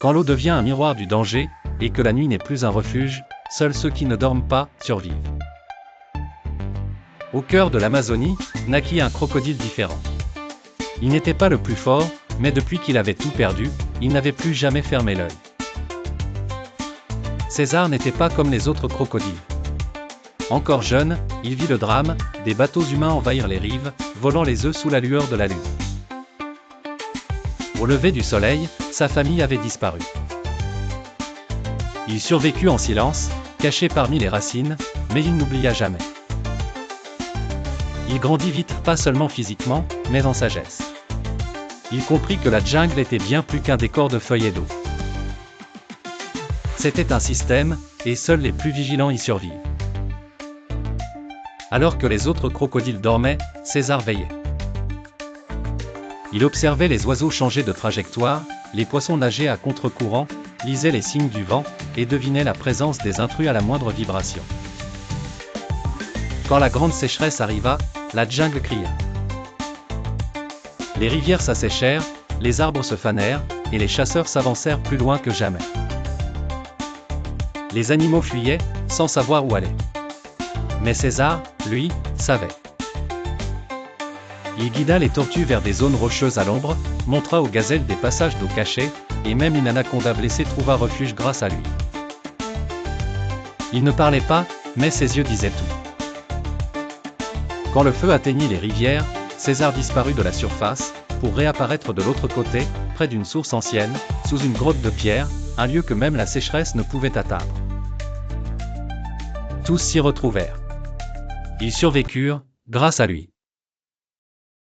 Quand l'eau devient un miroir du danger, et que la nuit n'est plus un refuge, seuls ceux qui ne dorment pas survivent. Au cœur de l'Amazonie, naquit un crocodile différent. Il n'était pas le plus fort, mais depuis qu'il avait tout perdu, il n'avait plus jamais fermé l'œil. César n'était pas comme les autres crocodiles. Encore jeune, il vit le drame, des bateaux humains envahir les rives, volant les œufs sous la lueur de la lune. Au lever du soleil, sa famille avait disparu. Il survécut en silence, caché parmi les racines, mais il n'oublia jamais. Il grandit vite, pas seulement physiquement, mais en sagesse. Il comprit que la jungle était bien plus qu'un décor de feuilles et d'eau. C'était un système, et seuls les plus vigilants y survivent. Alors que les autres crocodiles dormaient, César veillait. Il observait les oiseaux changer de trajectoire, les poissons nager à contre-courant, lisait les signes du vent, et devinait la présence des intrus à la moindre vibration. Quand la grande sécheresse arriva, la jungle cria. Les rivières s'asséchèrent, les arbres se fanèrent, et les chasseurs s'avancèrent plus loin que jamais. Les animaux fuyaient, sans savoir où aller. Mais César, lui, savait. Il guida les tortues vers des zones rocheuses à l'ombre, montra aux gazelles des passages d'eau cachés, et même une anaconda blessée trouva refuge grâce à lui. Il ne parlait pas, mais ses yeux disaient tout. Quand le feu atteignit les rivières, César disparut de la surface, pour réapparaître de l'autre côté, près d'une source ancienne, sous une grotte de pierre, un lieu que même la sécheresse ne pouvait atteindre. Tous s'y retrouvèrent. Ils survécurent, grâce à lui.